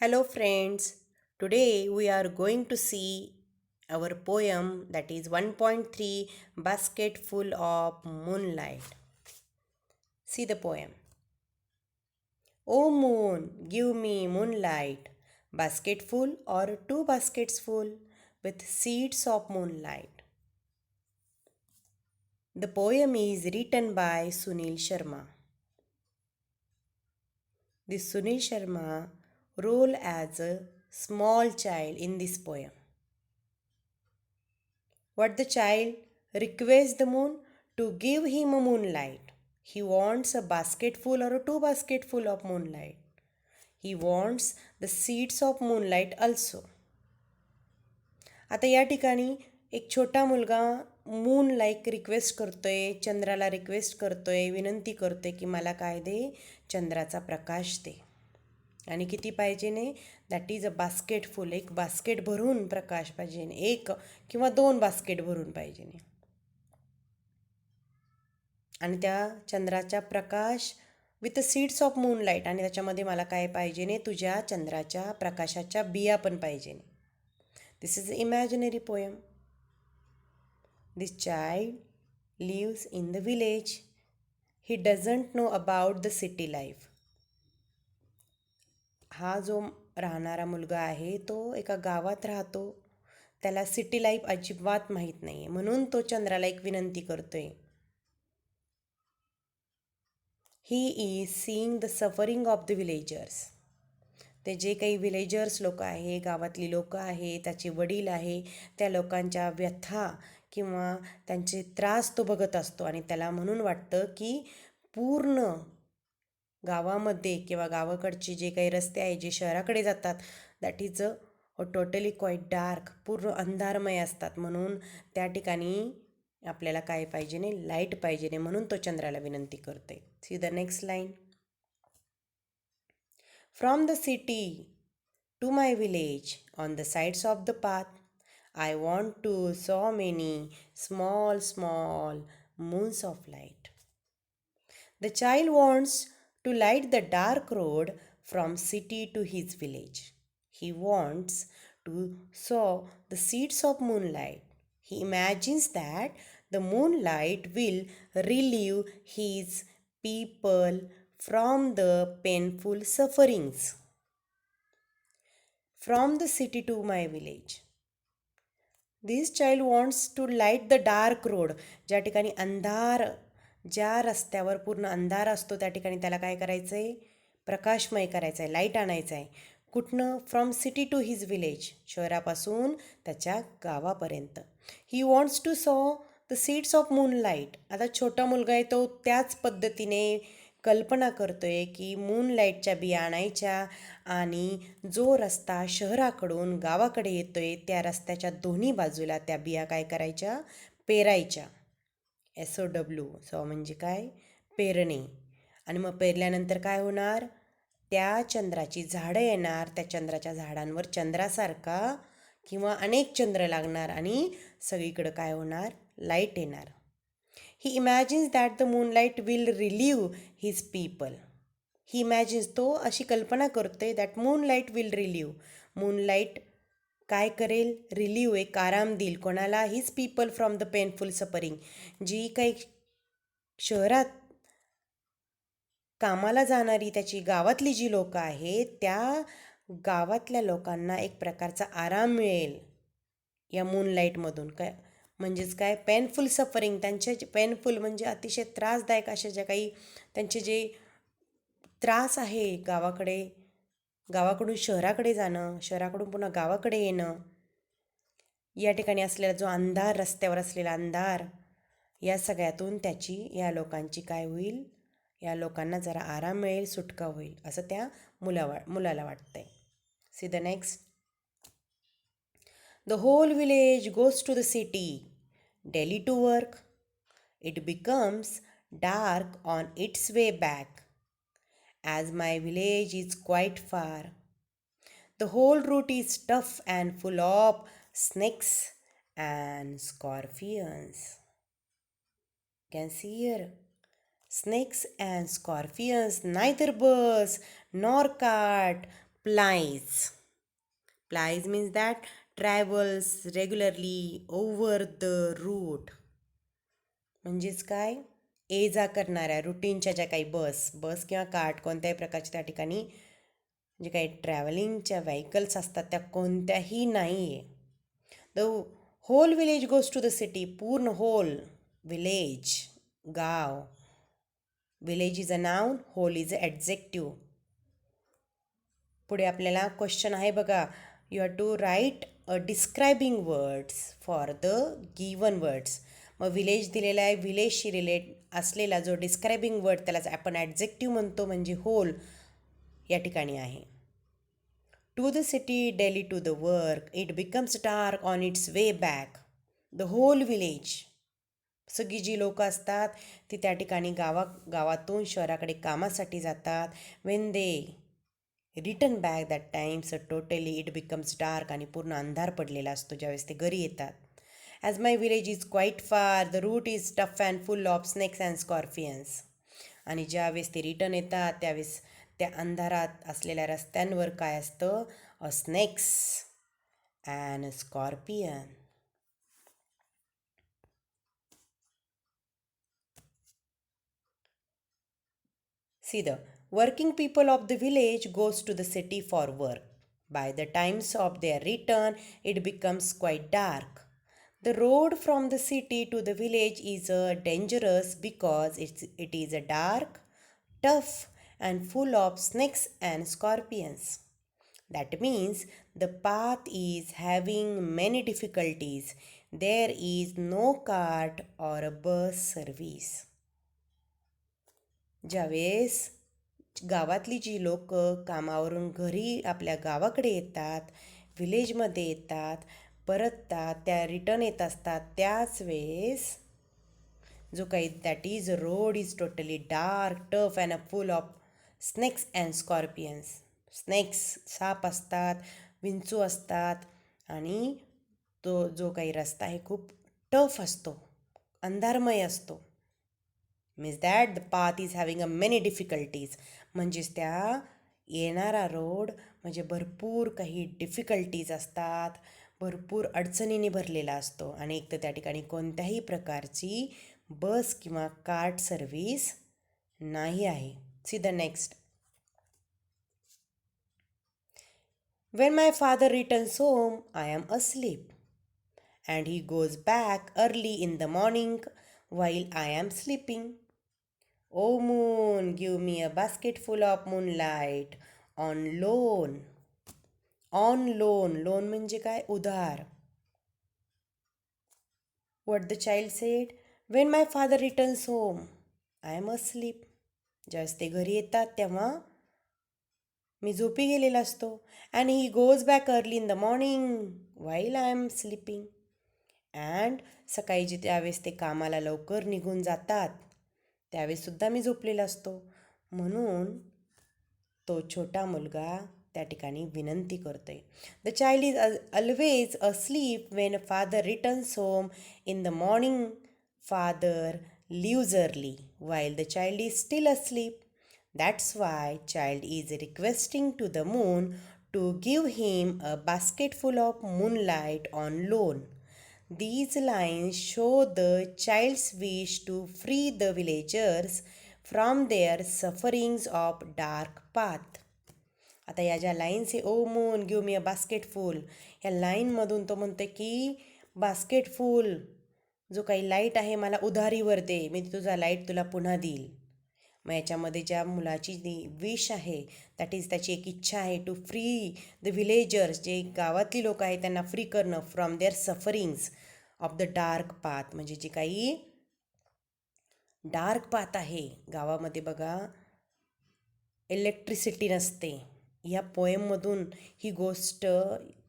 Hello, friends. Today we are going to see our poem that is 1.3 Basket Full of Moonlight. See the poem. O moon, give me moonlight, basketful or two baskets full with seeds of moonlight. The poem is written by Sunil Sharma. This Sunil Sharma role as a small child in this poem. What the child requests the moon to give him a moonlight. He wants a basketful or a two basketful of moonlight. He wants the seeds of moonlight also. आता या ठिकाणी एक छोटा मुलगा moon like request करतोय, चंद्राला request करतोय, विनंती करतोय की मला काय दे, चंद्राचा प्रकाश दे. आणि किती पाहिजे ने, दॅट इज अ बास्केट फुल, एक बास्केट भरून प्रकाश पाहिजे, एक किंवा दोन बास्केट भरून पाहिजे. आणि त्या चंद्राचा प्रकाश विथ सीड्स ऑफ मूनलाईट, आणि त्याच्यामध्ये मला काय पाहिजे ने, तुझ्या चंद्राच्या प्रकाशाच्या बिया पण पाहिजे. This is imaginary poem. This child lives in the village. He doesn't know about the city life. हा जो राहणारा मुलगा आहे तो एका गावात राहतो. त्याला सिटी लाईफ अजिबात माहीत नाही आहे, म्हणून तो चंद्राला एक विनंती करतोय. He is seeing the suffering of the villagers. ते जे काही विलेजर्स लोक आहे, गावातली लोक आहे, त्याचे वडील आहे, त्या लोकांच्या व्यथा किंवा त्यांचे त्रास तो बघत असतो. आणि त्याला म्हणून वाटतं की पूर्ण गावामध्ये किंवा गावाकडचे जे काही रस्ते आहे जे शहराकडे जातात, that is a totally quite dark, पूर्ण अंधारमय असतात. म्हणून त्या ठिकाणी आपल्याला काय पाहिजे नाही, लाईट पाहिजे नाही. म्हणून तो चंद्राला विनंती करते. See the next line. From the city to my village on the sides of the path I want to so many small, small moons of light. The child wants to light the dark road from city to his village. He wants to sow the seeds of moonlight. He imagines that the moonlight will relieve his people from the painful sufferings. From the city to my village. This child wants to light the dark road. ज्या ठिकाणी अंधार, ज्या रस्त्यावर पूर्ण अंधार असतो त्या ठिकाणी त्याला काय करायचं आहे, प्रकाशमय करायचं आहे, लाईट आणायचं आहे. कुठनं? From city to his village, शहरापासून त्याच्या गावापर्यंत. He wants to sow the seeds of moonlight. आता छोटा मुलगा आहे तो त्याच पद्धतीने कल्पना करतोय की मूनलाईटच्या बिया आणायच्या आणि जो रस्ता शहराकडून गावाकडे येतोय त्या रस्त्याच्या दोन्ही बाजूला त्या बिया काय करायच्या, पेरायच्या. SOW, सो म्हणजे काय, पेरणे. आणि मग पेरल्यानंतर काय होणार, त्या चंद्राची झाडं येणार, त्या चंद्राच्या झाडांवर चंद्रासारखा किंवा अनेक चंद्र लागणार आणि सगळीकडं काय होणार, लाईट येणार. He imagines that the moonlight will relieve his people. He imagines, तो अशी कल्पना करतोय that moonlight will relieve. Moonlight काय करेल, रिलीव्ह, एक आराम देईल. कोणाला? His people from the painful suffering. जी काही शहरात कामाला जाणारी त्याची गावातली जी लोकं आहेत त्या गावातल्या लोकांना एक प्रकारचा आराम मिळेल या मूनलाईटमधून. काय म्हणजेच काय, पेनफुल सफरिंग. त्यांचे पेनफुल म्हणजे अतिशय त्रासदायक अशा ज्या काही त्यांचे जे त्रास आहे, गावाकडून शहराकडे जाणं, शहराकडून पुन्हा गावाकडे येणं, या ठिकाणी असलेला जो अंधार, रस्त्यावर असलेला अंधार, या सगळ्यातून या लोकांची काय होईल, या लोकांना जरा आराम मिळेल, सुटका होईल, असं त्या मुलाला वाटतंय. C the next. The whole village goes to the city daily to work. It becomes dark on its way back, as my village is quite far. The whole route is tough and full of snakes and scorpions. You can see here, snakes and scorpions, neither bus nor cart plies. Plies means that travels regularly over the route. म्हणजेच काय, ये जा करणाऱ्या रुटीनच्या ज्या काही बस किंवा cart कोणत्याही प्रकारच्या त्या ठिकाणी जे काही ट्रॅव्हलिंगच्या व्हेकल्स असतात त्या कोणत्याही नाही आहे. The whole village goes to the city. पूर्ण होल विलेज, गाव. Village is a noun, whole is a adjective. पुढे आपल्याला क्वेश्चन आहे बघा. You have to write a describing words for the given words. मग विलेज दिलेला आहे, विलेजशी रिलेट असलेला जो डिस्क्रायबिंग वर्ड त्यालाच आपण ॲडजेक्टिव्ह म्हणतो, म्हणजे होल या ठिकाणी आहे. To the city, daily to the work, it becomes dark on its way back. The whole village, सगळी जी लोकं असतात ती त्या ठिकाणी गावातून शहराकडे कामासाठी जातात. When they return back that times totally it becomes dark, आणि पूर्ण अंधार पडलेला असतो ज्यावेळेस ते घरी येतात. As my village is quite far, the route is tough and full of snakes and scorpions. आणि ज्यावेळेस ते रिटर्न येतात त्यावेळेस त्या अंधारात असलेल्या रस्त्यांवर काय असतं, a snakes and scorpion. See, the working people of the village goes to the city for work. By the times of their return, it becomes quite dark. The road from the city to the village is dangerous because it is dark, tough, and full of snakes and scorpions. That means the path is having many difficulties. There is no cart or a bus service. ज्यावेळेस गावातली जी लोक कामावरून घरी आपल्या गावाकडे येतात, विलेजमध्ये येतात, परततात, त्या रिटर्न येत असतात, त्याच वेळेस जो काही that is road is totally dark, tough and full of snakes and scorpions. Snakes साप असतात, विंचू असतात, आणि तो जो काही रस्ता आहे खूप टफ असतो, अंधारमय असतो. Means that the path is having a many difficulties. म्हणजेच त्या येणारा रोड म्हणजे भरपूर काही डिफिकल्टीज असतात, भरपूर अडचणीने भरलेला असतो, आणि एक तर त्या ठिकाणी कोणत्याही प्रकारची बस किंवा कार्ट सर्व्हिस नाही आहे. See the next. When my father returns home, I am asleep, and he goes back early in the morning while I am sleeping. O moon, give me a basket full of moonlight on loan. On loan. Loan म्हणजे काय, उधार. What the child said? When my father returns home, I am asleep. ज्यावेळेस ते घरी येतात तेव्हा मी झोपी गेलेला असतो. And he goes back early in the morning while I am sleeping. And सकाळी जे त्यावेळेस ते कामाला लवकर निघून जातात त्यावेळेससुद्धा मी झोपलेला असतो. म्हणून तो छोटा मुलगा त्या ठिकाणी विनंती करतोय. The child is always asleep when father returns home in the morning. Father leaves early while the child is still asleep. That's why child is requesting to the moon to give him a basket full of moonlight on loan. These lines show the child's wish to free the villagers from their sufferings of dark path. आता या ज्या lines आहे, O moon give me a basket full, या लाईनमधून तो म्हणतो की basket फुल, जो काही लाईट आहे मला उधारीवर दे, मी तुझा लाईट तुला पुन्हा देईल. मग याच्यामध्ये ज्या मुलाची जी विश आहे, दॅट इज त्याची एक इच्छा आहे टू फ्री द विलेजर्स, जे गावातली लोक आहेत त्यांना फ्री करणं from their sufferings of the dark path. म्हणजे जी काही डार्क पाथ आहे गावामध्ये बघा, इलेक्ट्रिसिटी नसते. या पोएममधून ही गोष्ट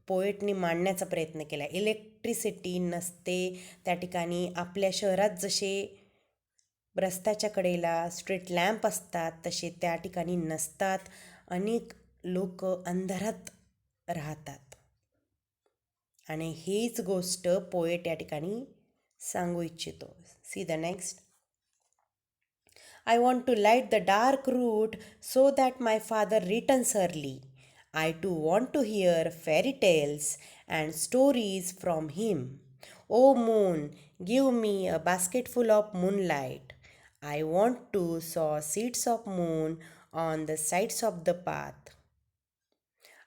पोएटनी मांडण्याचा प्रयत्न केला. इलेक्ट्रिसिटी नसते त्या ठिकाणी. आपल्या शहरात जसे रस्त्याच्या कडेला स्ट्रीट लॅम्प असतात तसे त्या ठिकाणी नसतात. अनेक लोक अंधारात राहतात, आणि हीच गोष्ट पोएट या ठिकाणी सांगू इच्छितो. C the next. I want to light the dark route so that my father returns early. I too want to hear fairy tales and stories from him. O moon, give me a basketful of moonlight. I want to sow seeds of moon on the sides of the path.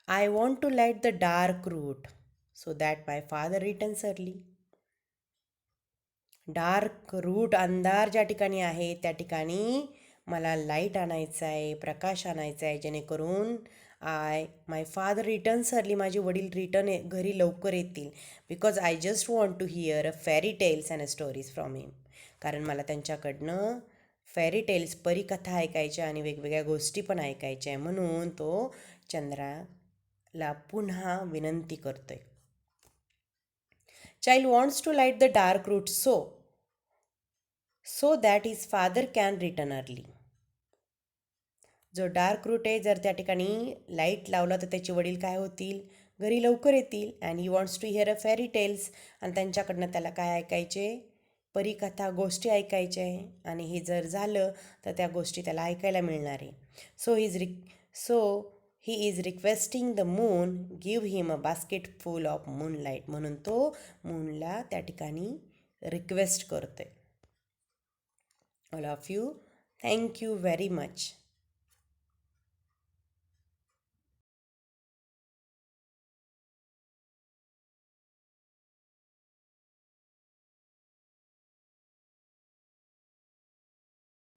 I want to light the dark route so that my father returns early. Dark route अंधार ज्या ठिकाणी आहे त्या ठिकाणी मला light आणायचा आहे, प्रकाश आणायचा आहे, जेणेकरून माय फादर रिटर्न्स अर्ली, माझे वडील घरी लवकर येतील. Because I just want to hear a fairy tales and a stories from him. कारण मला त्यांच्याकडनं फेरी टेल्स, परीकथा ऐकायच्या आणि वेगवेगळ्या गोष्टी पण ऐकायच्या आहे. म्हणून तो चंद्राला पुन्हा विनंती करतोय. Child wants to light the dark route so that his father can return early. जो डार्क रूट आहे, जर त्या ठिकाणी लाईट लावला तर त्याचे वडील काय होतील, घरी लवकर येतील. And he wants to hear a fairy tales, आणि त्यांच्याकडनं त्याला काय ऐकायचे, परीकथा, गोष्टी ऐकायच्या आहे. आणि हे जर झालं तर त्या गोष्टी त्याला ऐकायला मिळणार आहे. So he is requesting the moon give him a basket full of moonlight. म्हणून तो मूनला त्या ठिकाणी रिक्वेस्ट करतोय. All of you, thank you very much.